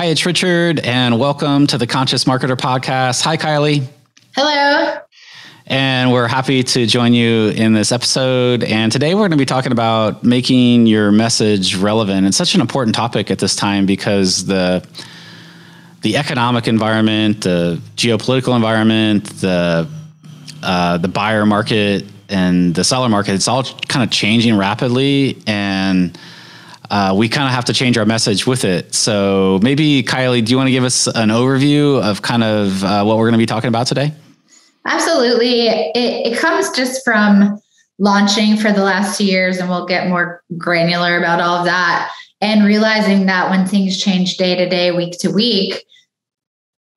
Hi, it's Richard, and welcome to the Conscious Marketer Podcast. Hi, Kylie. Hello. And we're happy to join you in this episode. And today we're going to be talking about making your message relevant. It's such an important topic at this time because the economic environment, the geopolitical environment, the buyer market and the seller market, it's all kind of changing rapidly, and we kind of have to change our message with it. So maybe, Kylie, do you want to give us an overview of kind of what we're going to be talking about today? Absolutely. It comes just from launching for the last 2 years, and we'll get more granular about all of that, and realizing that when things change day to day, week to week,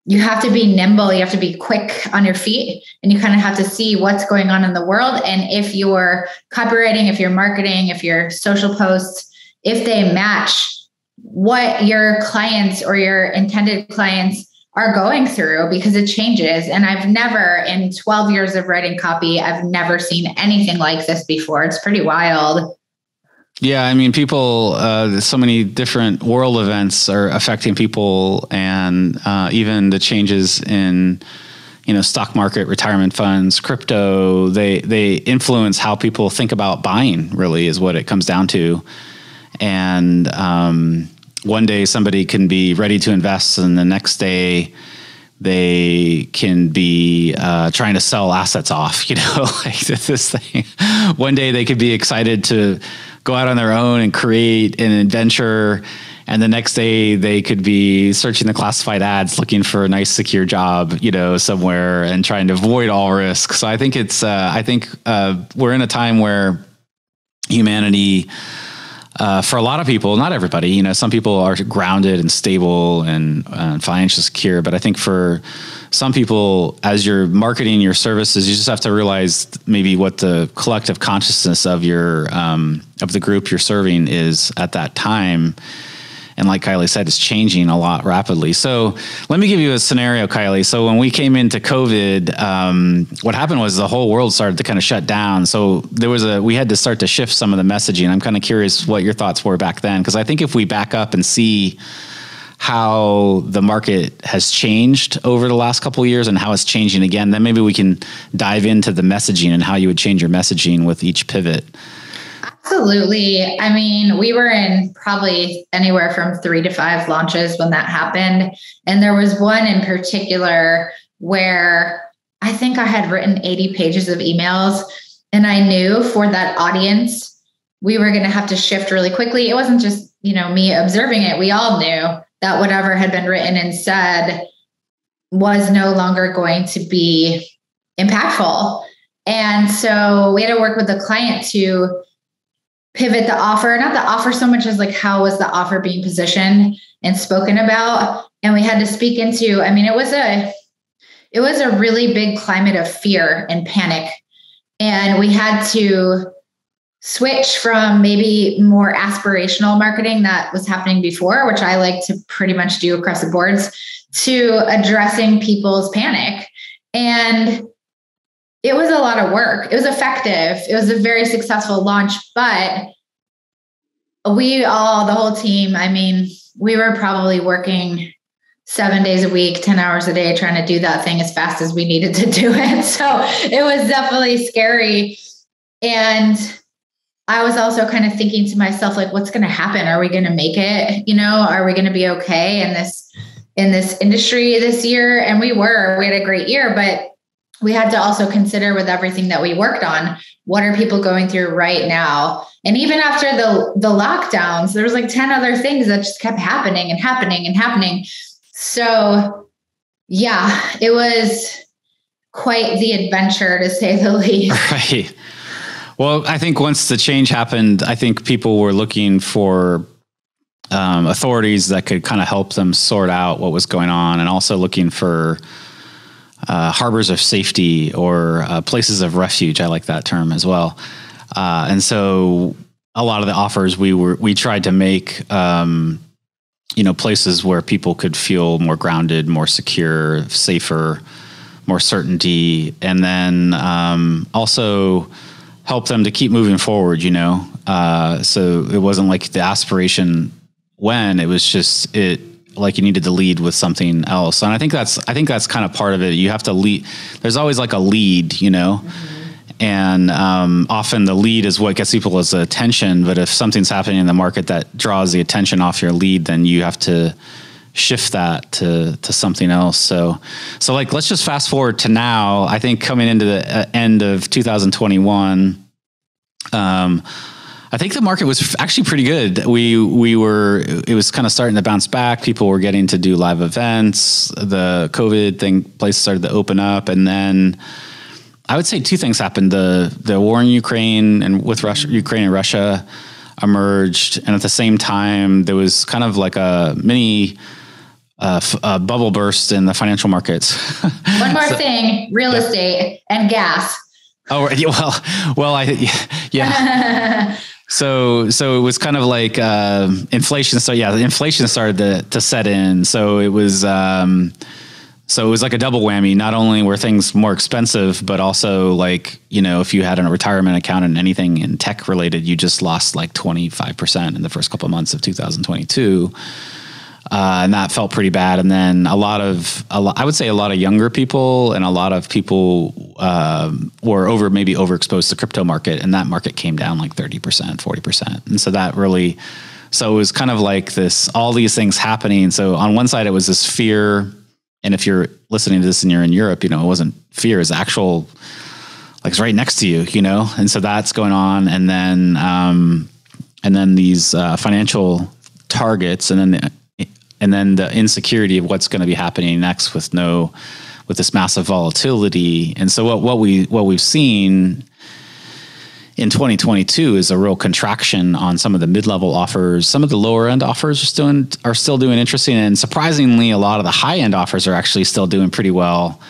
you have to be nimble. You have to be quick on your feet, and you kind of have to see what's going on in the world. And if you're copywriting, if you're marketing, if your social posts, if they match what your clients or your intended clients are going through, because it changes. And I've never, in 12 years of writing copy, I've never seen anything like this before. It's pretty wild. Yeah, I mean, people, so many different world events are affecting people, and even the changes in, stock market, retirement funds, crypto, they influence how people think about buying, really, is what it comes down to. And one day somebody can be ready to invest, and the next day they can be trying to sell assets off, like this thing. One day they could be excited to go out on their own and create an adventure, and the next day they could be searching the classified ads, looking for a nice secure job, somewhere, and trying to avoid all risk. So I think we're in a time where humanity, for a lot of people, not everybody, some people are grounded and stable and financially secure. But I think for some people, as you're marketing your services, you just have to realize maybe what the collective consciousness of of the group you're serving is at that time. And like Kylie said, it's changing a lot rapidly. So let me give you a scenario, Kylie. So when we came into COVID, what happened was the whole world started to kind of shut down. So we had to start to shift some of the messaging. I'm kind of curious what your thoughts were back then, because I think if we back up and see how the market has changed over the last couple of years and how it's changing again, then maybe we can dive into the messaging and how you would change your messaging with each pivot. Absolutely. I mean, we were in probably anywhere from 3 to 5 launches when that happened. And there was one in particular where I think I had written 80 pages of emails, and I knew for that audience, we were going to have to shift really quickly. It wasn't just, me observing it. We all knew that whatever had been written and said was no longer going to be impactful. And so we had to work with the client to pivot the offer, not the offer so much as like how was the offer being positioned and spoken about. And we had to speak into, it was a really big climate of fear and panic. And we had to switch from maybe more aspirational marketing that was happening before, which I like to pretty much do across the boards, to addressing people's panic. And it was a lot of work. It was effective. It was a very successful launch, but the whole team, we were probably working 7 days a week, 10 hours a day, trying to do that thing as fast as we needed to do it. So it was definitely scary. And I was also kind of thinking to myself, like, what's going to happen? Are we going to make it? Are we going to be okay in this industry this year? And we had a great year, but we had to also consider, with everything that we worked on, what are people going through right now? And even after the lockdowns, there was like 10 other things that just kept happening and happening and happening. So yeah, it was quite the adventure, to say the least. Right. Well, I think once the change happened, I think people were looking for authorities that could kind of help them sort out what was going on, and also looking for harbors of safety or places of refuge. I like that term as well. And so a lot of the offers we tried to make, places where people could feel more grounded, more secure, safer, more certainty, and then also help them to keep moving forward, so it wasn't like the aspiration when, it was just like you needed to lead with something else. And I think that's kind of part of it. You have to lead. There's always like a lead, you know, and often the lead is what gets people's attention. But if something's happening in the market that draws the attention off your lead, then you have to shift that to something else. So like, let's just fast forward to now. I think coming into the end of 2021, I think the market was actually pretty good. It was kind of starting to bounce back. People were getting to do live events. The COVID thing, places started to open up. And then I would say two things happened. The war in Ukraine and with Ukraine and Russia emerged. And at the same time, there was kind of like a mini bubble burst in the financial markets. One more thing, real estate and gas. Oh, yeah. So it was kind of like inflation. So yeah, the inflation started to set in. So it was like a double whammy. Not only were things more expensive, but also like, you know, if you had a retirement account and anything in tech related, you just lost like 25% in the first couple of months of 2022. And that felt pretty bad. And then I would say a lot of younger people and a lot of people were overexposed to the crypto market, and that market came down like 30%, 40%. And so it was kind of like all these things happening. So on one side, it was this fear. And if you're listening to this and you're in Europe, you know, it wasn't fear, it's actual, like it's right next to you, you know? And so that's going on. And then these financial targets, and then the insecurity of what's going to be happening next with this massive volatility. And so what we've seen in 2022 is a real contraction on some of the mid-level offers. Some of the lower end offers are still doing interesting, and surprisingly, a lot of the high end offers are actually still doing pretty well.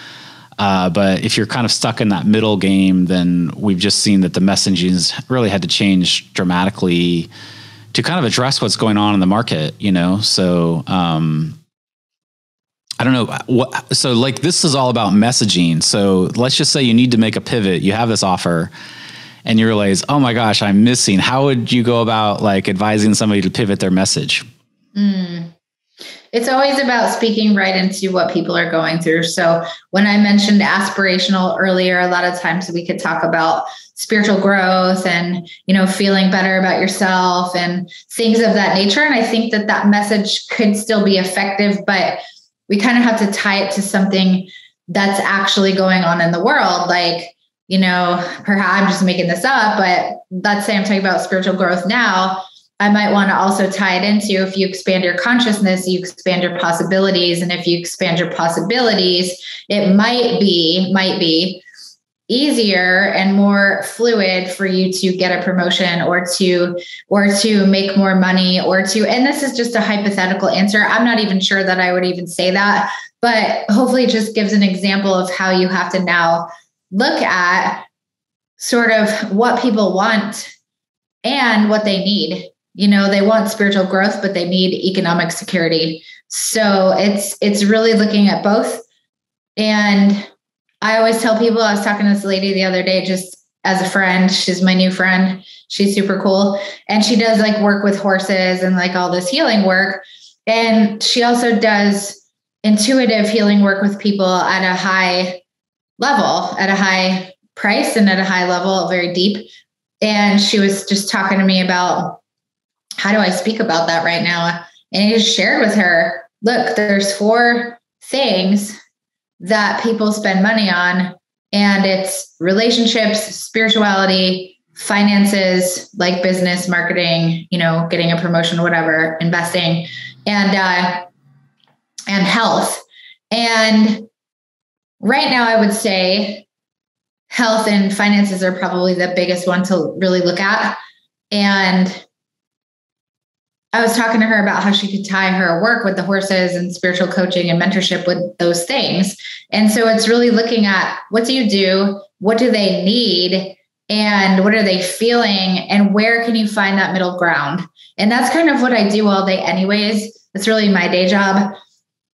But if you're kind of stuck in that middle game, then we've just seen that the messaging's really had to change dramatically to kind of address what's going on in the market, you know? So, I don't know so like this is all about messaging. So let's just say you need to make a pivot. You have this offer and you realize, oh my gosh, I'm missing. How would you go about like advising somebody to pivot their message? It's always about speaking right into what people are going through. So when I mentioned aspirational earlier, a lot of times we could talk about spiritual growth and, you know, feeling better about yourself and things of that nature. And I think that message could still be effective, but we kind of have to tie it to something that's actually going on in the world. Like, you know, perhaps I'm just making this up, but let's say I'm talking about spiritual growth now. I might want to also tie it into, if you expand your consciousness, you expand your possibilities. And if you expand your possibilities, it might be easier and more fluid for you to get a promotion or to make more money and this is just a hypothetical answer. I'm not even sure that I would even say that, but hopefully it just gives an example of how you have to now look at sort of what people want and what they need. You know, they want spiritual growth, but they need economic security. So it's really looking at both. And I always tell people, I was talking to this lady the other day, just as a friend, she's my new friend. She's super cool. And she does like work with horses and like all this healing work. And she also does intuitive healing work with people at a high level, at a high price and at a high level, very deep. And she was just talking to me about, how do I speak about that right now? And I just shared with her, look, there's 4 things that people spend money on, and it's relationships, spirituality, finances, like business, marketing, you know, getting a promotion, whatever, investing, and health. And right now, I would say health and finances are probably the biggest one to really look at. And I was talking to her about how she could tie her work with the horses and spiritual coaching and mentorship with those things. And so it's really looking at, what do you do? What do they need? And what are they feeling? And where can you find that middle ground? And that's kind of what I do all day anyways. It's really my day job.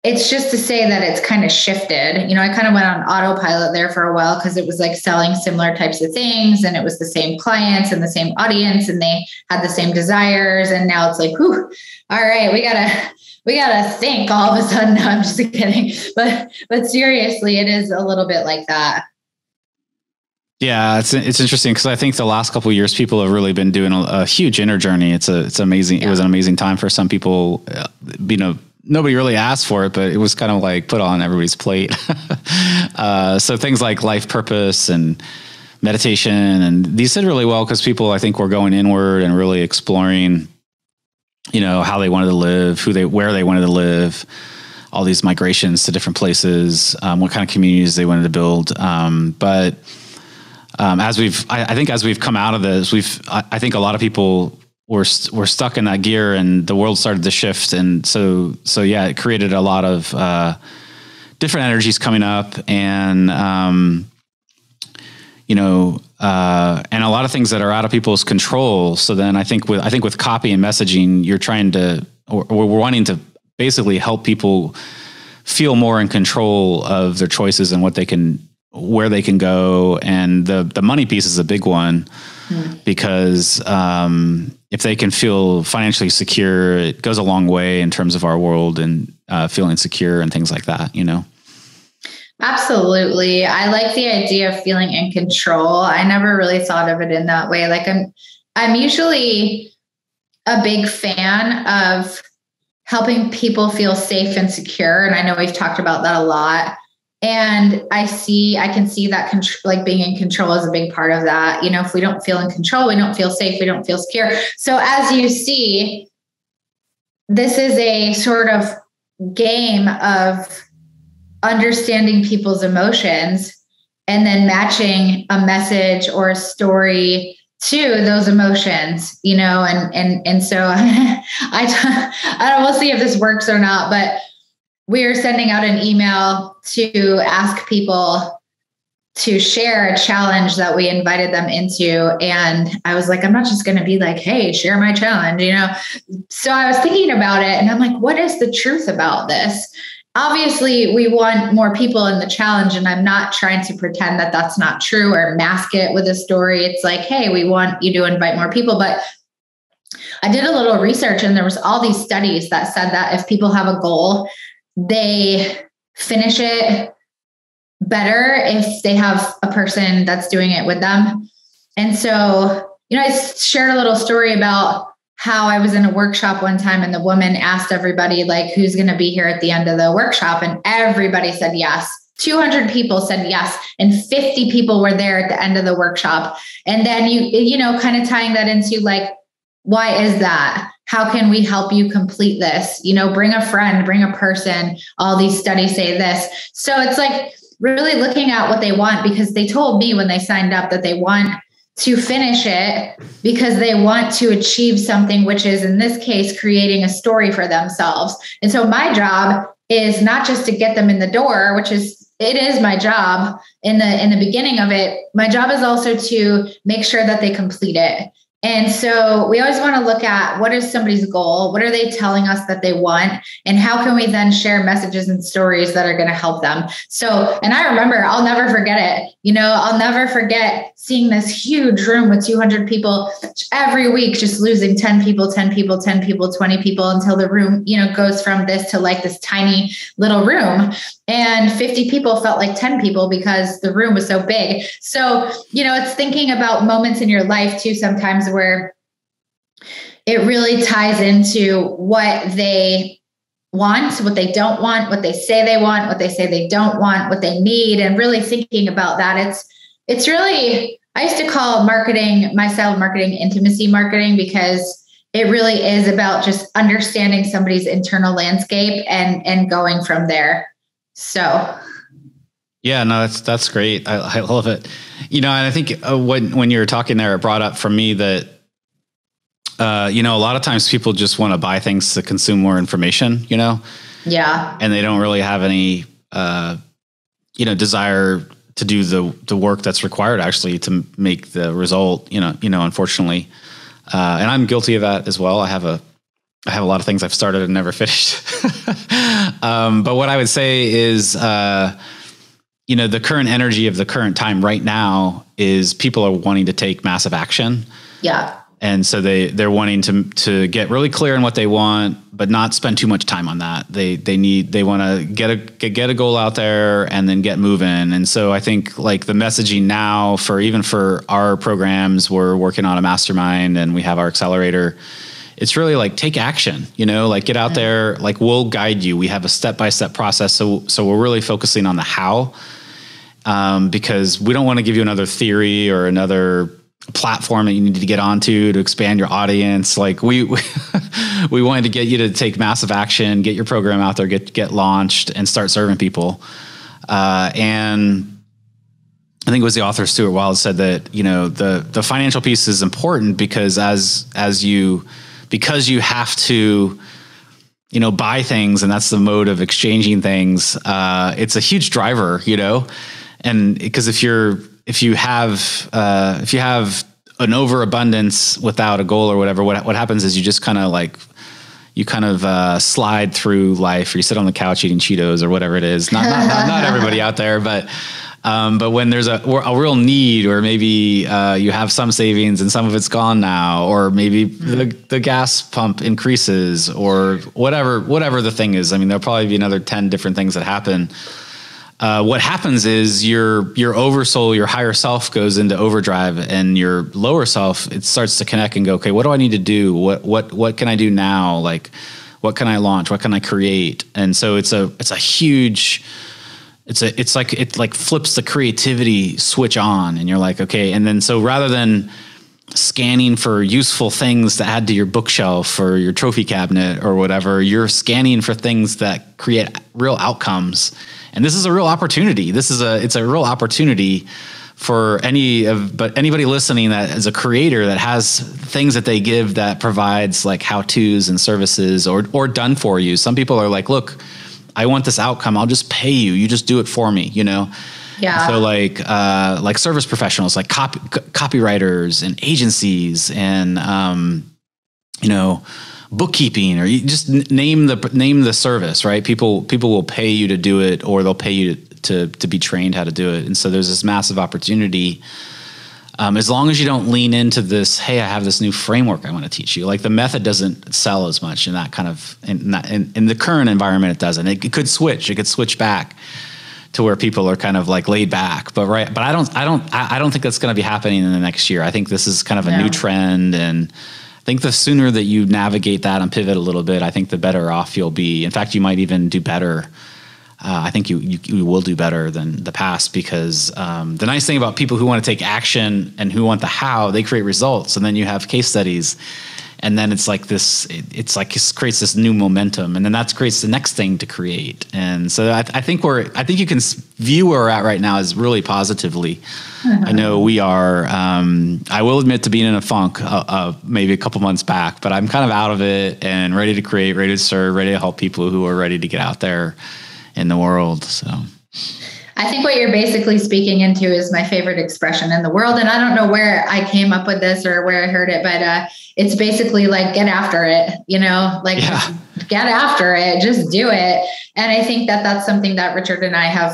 it's just to say that it's kind of shifted. You know, I kind of went on autopilot there for a while because it was like selling similar types of things, and it was the same clients and the same audience, and they had the same desires. And now it's like, whew, all right, we gotta think all of a sudden. No, I'm just kidding. But seriously, it is a little bit like that. Yeah, it's interesting because I think the last couple of years, people have really been doing a huge inner journey. It's amazing. Yeah. It was an amazing time for some people. Nobody really asked for it, but it was kind of like put on everybody's plate. So things like life purpose and meditation, and these did really well because people, I think, were going inward and really exploring, how they wanted to live, where they wanted to live, all these migrations to different places, what kind of communities they wanted to build. But as we've come out of this, I think a lot of people were stuck in that gear, and the world started to shift. And so yeah, it created a lot of different energies coming up, and and a lot of things that are out of people's control. So then I think with copy and messaging, you're trying to, or we're wanting to basically help people feel more in control of their choices and where they can go. And the money piece is a big one, because if they can feel financially secure, it goes a long way in terms of our world and feeling secure and things like that, Absolutely. I like the idea of feeling in control. I never really thought of it in that way. Like I'm usually a big fan of helping people feel safe and secure. And I know we've talked about that a lot. And I can see that like being in control is a big part of that. If we don't feel in control, we don't feel safe, we don't feel secure. So as you see, this is a sort of game of understanding people's emotions and then matching a message or a story to those emotions, and so we'll see if this works or not, but we're sending out an email to ask people to share a challenge that we invited them into. And I was like, I'm not just going to be like, hey, share my challenge, So I was thinking about it, and I'm like, what is the truth about this? Obviously, we want more people in the challenge, and I'm not trying to pretend that that's not true or mask it with a story. It's like, hey, we want you to invite more people. But I did a little research, and there was all these studies that said that if people have a goal, they finish it better if they have a person that's doing it with them. And so, I shared a little story about how I was in a workshop one time, and the woman asked everybody, like, who's going to be here at the end of the workshop? And everybody said yes. 200 people said yes. And 50 people were there at the end of the workshop. And then kind of tying that into like, why is that? How can we help you complete this? Bring a friend, bring a person. All these studies say this. So it's like really looking at what they want, because they told me when they signed up that they want to finish it because they want to achieve something, which is in this case, creating a story for themselves. And so my job is not just to get them in the door, it is my job in the beginning of it. My job is also to make sure that they complete it. And so we always want to look at what is somebody's goal? What are they telling us that they want? And how can we then share messages and stories that are going to help them? So, and I remember, I'll never forget it. I'll never forget seeing this huge room with 200 people every week, just losing 10 people, 10 people, 10 people, 20 people until the room, goes from this to like this tiny little room. And 50 people felt like 10 people because the room was so big. So, it's thinking about moments in your life too, sometimes where it really ties into what they want, what they don't want, what they say they want, what they say they don't want, what they need, and really thinking about that. It's really, I used to call my style of marketing intimacy marketing, because it really is about just understanding somebody's internal landscape and going from there. So. Yeah, no, that's great. I love it. And I think when you were talking there, it brought up for me that, a lot of times people just want to buy things to consume more information, Yeah. And they don't really have any, desire to do the work that's required actually to make the result, unfortunately. And I'm guilty of that as well. I have a I have a lot of things I've started and never finished. But what I would say is, the current energy of the current time right now is people are wanting to take massive action. Yeah. And so they're wanting to get really clear on what they want, but not spend too much time on that. They want to get a goal out there and then get moving. And so I think like the messaging now for our programs, we're working on a mastermind and we have our accelerator. It's really like take action, like get out there, like we'll guide you. We have a step-by-step process. So we're really focusing on the how, because we don't want to give you another theory or another platform that you need to get onto to expand your audience. Like we wanted to get you to take massive action, get your program out there, get launched and start serving people. And I think it was the author Stuart Wilde said that, the financial piece is important because because you have to, buy things, and that's the mode of exchanging things. It's a huge driver, and because if you have an overabundance without a goal or whatever, what happens is you just kind of slide through life, or you sit on the couch eating Cheetos or whatever it is. Not everybody out there, but when there's a real need, or maybe you have some savings and some of it's gone now, or maybe the gas pump increases, or whatever the thing is. I mean, there'll probably be another 10 different things that happen. What happens is your oversoul, your higher self goes into overdrive, and your lower self, it starts to connect and go, okay, what do I need to do? What can I do now? Like, what can I launch? What can I create? And so it's a huge, it's like, it like flips the creativity switch on, and you're like, okay. And then, so rather than scanning for useful things to add to your bookshelf or your trophy cabinet or whatever, you're scanning for things that create real outcomes. And this is a real opportunity. It's a real opportunity for anybody listening that is a creator that has things that they give that provides like how-tos and services or done for you. Some people are like, look, I want this outcome. I'll just pay you. You just do it for me, Yeah. So like service professionals, like copywriters and agencies and, bookkeeping, or you just name the service, right? People will pay you to do it, or they'll pay you to be trained how to do it. And so there's this massive opportunity. As long as you don't lean into this, hey, I have this new framework I want to teach you. Like the method doesn't sell as much in that kind of, in the current environment, it doesn't. It could switch back to where people are kind of like laid back, but I don't think that's going to be happening in the next year. I think this is kind of a new trend, and I think the sooner that you navigate that and pivot a little bit, I think the better off you'll be. In fact, you might even do better. I think you will do better than the past, because the nice thing about people who want to take action and who want the how, they create results, and then you have case studies, and then it's like this. It creates this new momentum, and then that creates the next thing to create. And so I think you can view where we're at right now as really positively. I know we are. I will admit to being in a funk maybe a couple months back, but I'm kind of out of it and ready to create, ready to serve, ready to help people who are ready to get out there in the world. So I think what you're basically speaking into is my favorite expression in the world. And I don't know where I came up with this or where I heard it, but it's basically like, get after it, get after it, just do it. And I think that that's something that Richard and I have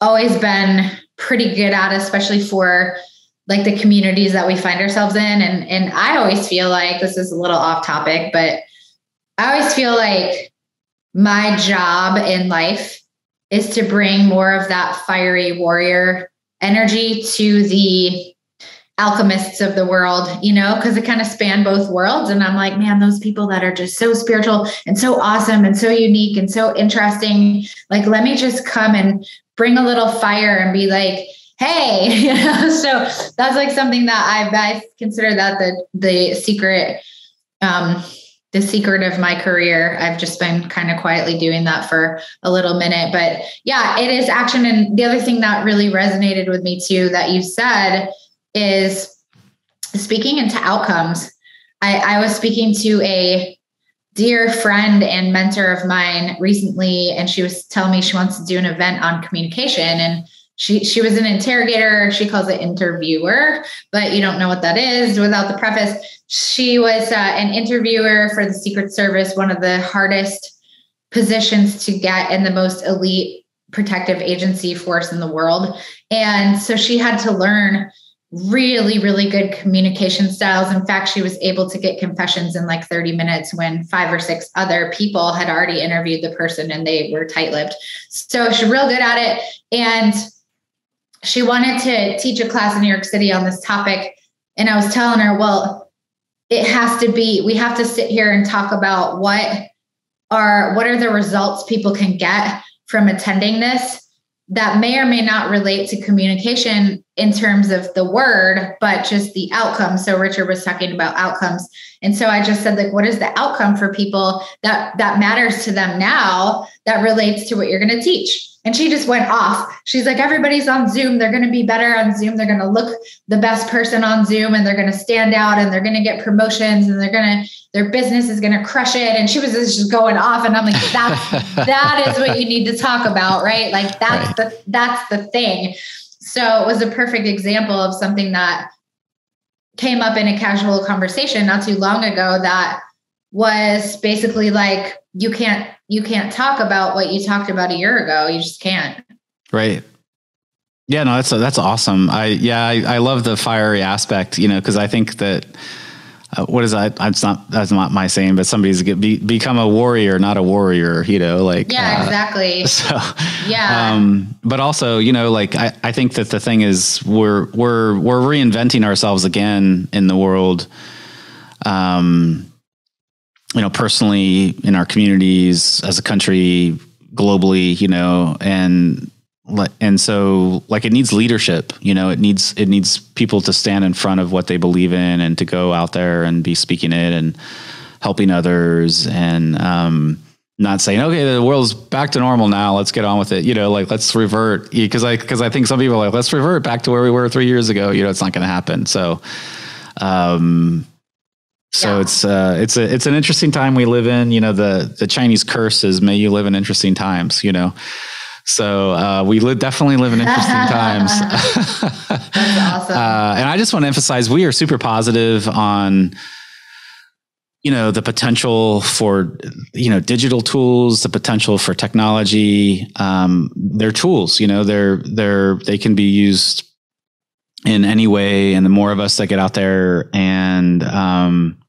always been pretty good at, especially for like the communities that we find ourselves in. And I always feel like, this is a little off topic, but I always feel like my job in life is to bring more of that fiery warrior energy to the alchemists of the world, because it kind of span both worlds. And I'm like, man, those people that are just so spiritual and so awesome and so unique and so interesting, like, let me just come and bring a little fire and be like, hey, so that's like something that I consider that the secret, the secret of my career. I've just been kind of quietly doing that for a little minute, but yeah, it is action. And the other thing that really resonated with me too, that you said, is speaking into outcomes. I was speaking to a dear friend and mentor of mine recently, and she was telling me she wants to do an event on communication. And she was an interrogator. She calls it interviewer, but you don't know what that is without the preface. She was an interviewer for the Secret Service, one of the hardest positions to get in the most elite protective agency force in the world. And so she had to learn really, really good communication styles. In fact, she was able to get confessions in like 30 minutes when 5 or 6 other people had already interviewed the person and they were tight-lipped. So she's real good at it. And she wanted to teach a class in New York City on this topic. And I was telling her, well, it has to be, we have to sit here and talk about what are the results people can get from attending this that may or may not relate to communication in terms of the word, but just the outcome. So Richard was talking about outcomes. And so I just said, like, what is the outcome for people that matters to them now that relates to what you're going to teach? And she just went off. She's like, everybody's on Zoom. They're going to be better on Zoom. They're going to look the best person on Zoom, and they're going to stand out, and they're going to get promotions, and their business is going to crush it. And she was just going off. And I'm like, that is what you need to talk about, right? Like that's the thing. So it was a perfect example of something that came up in a casual conversation not too long ago that was basically like, you can't talk about what you talked about a year ago. You just can't. Right. Yeah, no, that's awesome. I love the fiery aspect, cause I think that, what is that? That's not my saying, but somebody's become a warrior, not a warrior, like, yeah, exactly. So, yeah. But also, like, I think that the thing is we're reinventing ourselves again in the world. Personally in our communities, as a country, globally, and so like it needs leadership, it needs people to stand in front of what they believe in and to go out there and be speaking it and helping others and, not saying, okay, the world's back to normal now, let's get on with it. Like, let's revert. Cause I think some people are like, let's revert back to where we were 3 years ago. It's not going to happen. So, it's an interesting time we live in. The Chinese curse is, may you live in interesting times, So we definitely live in interesting times. That's awesome. And I just want to emphasize, we are super positive on, the potential for, digital tools, the potential for technology. They're tools, they can be used in any way. And the more of us that get out there and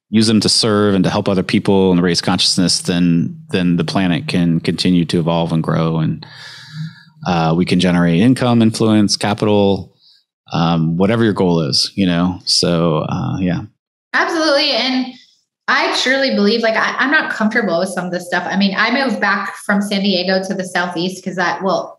use them to serve and to help other people and raise consciousness, then the planet can continue to evolve and grow, and we can generate income, influence, capital, whatever your goal is, So yeah, absolutely. And I truly believe, like, I'm not comfortable with some of this stuff. I mean, I moved back from San Diego to the Southeast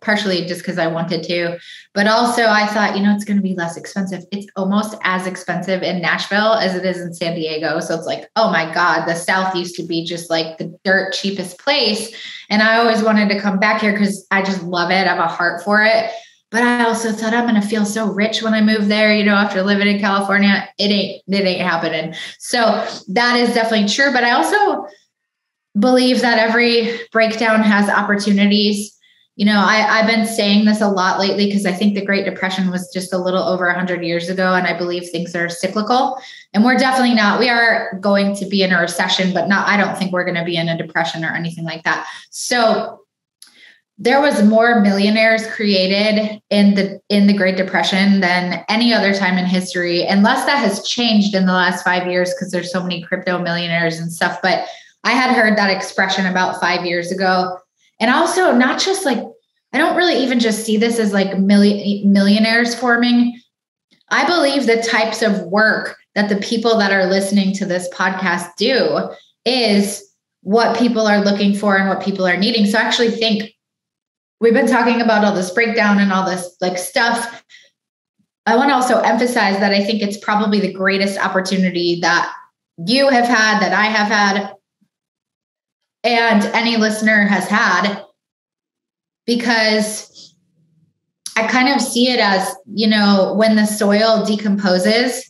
partially just because I wanted to, but also I thought, it's going to be less expensive. It's almost as expensive in Nashville as it is in San Diego. So it's like, oh my God, the South used to be just like the dirt cheapest place. And I always wanted to come back here because I just love it. I have a heart for it. But I also thought I'm going to feel so rich when I move there, after living in California. It ain't happening. So that is definitely true. But I also believe that every breakdown has opportunities. I've been saying this a lot lately because I think the Great Depression was just a little over 100 years ago. And I believe things are cyclical. And we're definitely not. We are going to be in a recession, but I don't think we're going to be in a depression or anything like that. So there was more millionaires created in the Great Depression than any other time in history, unless that has changed in the last 5 years because there's so many crypto millionaires and stuff. But I had heard that expression about 5 years ago. And also not just like, I don't really even just see this as like millionaires forming. I believe the types of work that the people that are listening to this podcast do is what people are looking for and what people are needing. So I actually think we've been talking about all this breakdown and all this like stuff. I want to also emphasize that I think it's probably the greatest opportunity that you have had, that I have had, and any listener has had, because I kind of see it as, when the soil decomposes,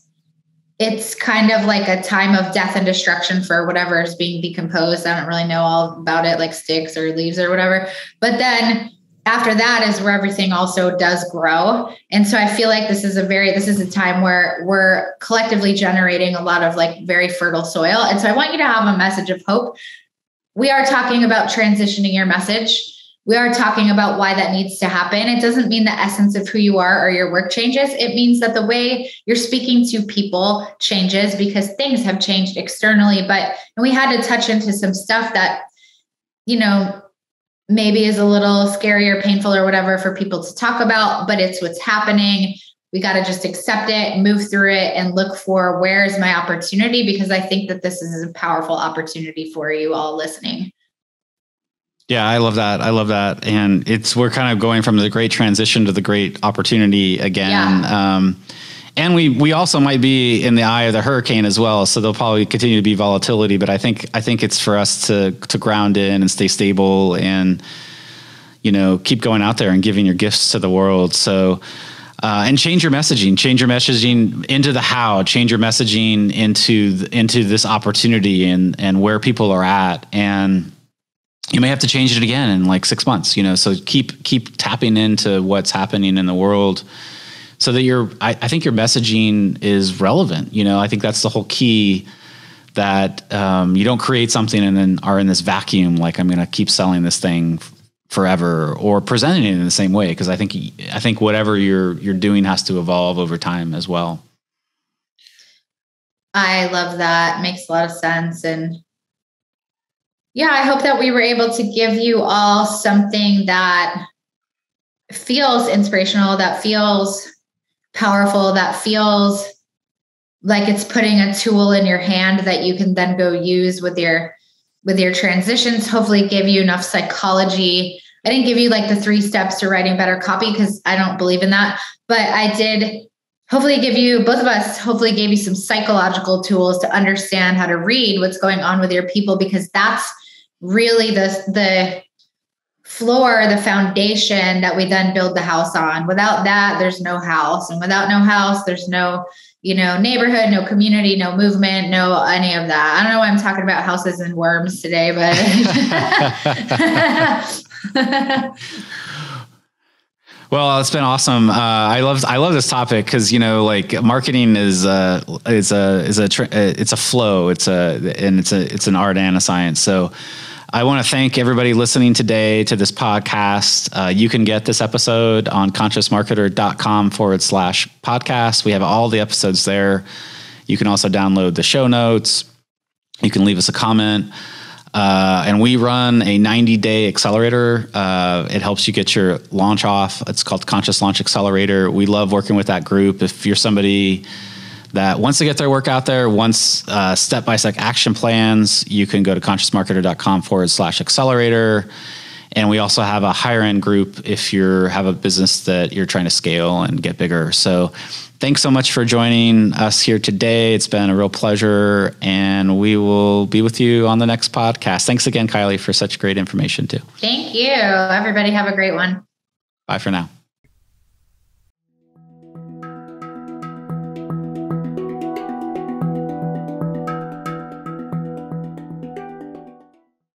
it's kind of like a time of death and destruction for whatever is being decomposed. I don't really know all about it, like sticks or leaves or whatever. But then after that is where everything also does grow. And so I feel like this is a time where we're collectively generating a lot of like very fertile soil. And so I want you to have a message of hope. We are talking about transitioning your message. We are talking about why that needs to happen. It doesn't mean the essence of who you are or your work changes. It means that the way you're speaking to people changes because things have changed externally. And we had to touch into some stuff that, maybe is a little scary or painful or whatever for people to talk about, but it's what's happening. We got to just accept it, move through it, and look for where is my opportunity, because I think that this is a powerful opportunity for you all listening. Yeah, I love that. And we're kind of going from the great transition to the great opportunity again. Yeah. And we also might be in the eye of the hurricane as well. So there'll probably continue to be volatility, but I think it's for us to ground in and stay stable and, keep going out there and giving your gifts to the world. So, and change your messaging into the how, change your messaging into this opportunity and where people are at. And you may have to change it again in like 6 months, so keep tapping into what's happening in the world so that I think your messaging is relevant. I think that's the whole key, that you don't create something and then are in this vacuum, like I'm going to keep selling this thing forever or presenting it in the same way. Cause I think whatever you're doing has to evolve over time as well. I love that. Makes a lot of sense. And yeah, I hope that we were able to give you all something that feels inspirational, that feels powerful, that feels like it's putting a tool in your hand that you can then go use with your transitions. Hopefully give you enough psychology. I didn't give you like the 3 steps to writing better copy because I don't believe in that, but I did hopefully gave you some psychological tools to understand how to read what's going on with your people, because that's really the floor, the foundation that we then build the house on. Without that, there's no house. And without no house, there's no, neighborhood, no community, no movement, no any of that. I don't know why I'm talking about houses and worms today, but well, it's been awesome. I love this topic because like marketing is a flow. It's an art and a science. So I want to thank everybody listening today to this podcast. You can get this episode on consciousmarketer.com/podcast. We have all the episodes there. You can also download the show notes. You can leave us a comment. And we run a 90-day accelerator. It helps you get your launch off. It's called Conscious Launch Accelerator. We love working with that group. If you're somebody that wants to get their work out there, wants step-by-step action plans, you can go to consciousmarketer.com/accelerator. And we also have a higher end group if you have a business that you're trying to scale and get bigger. So thanks so much for joining us here today. It's been a real pleasure, and we will be with you on the next podcast. Thanks again, Kylie, for such great information too. Thank you. Everybody have a great one. Bye for now.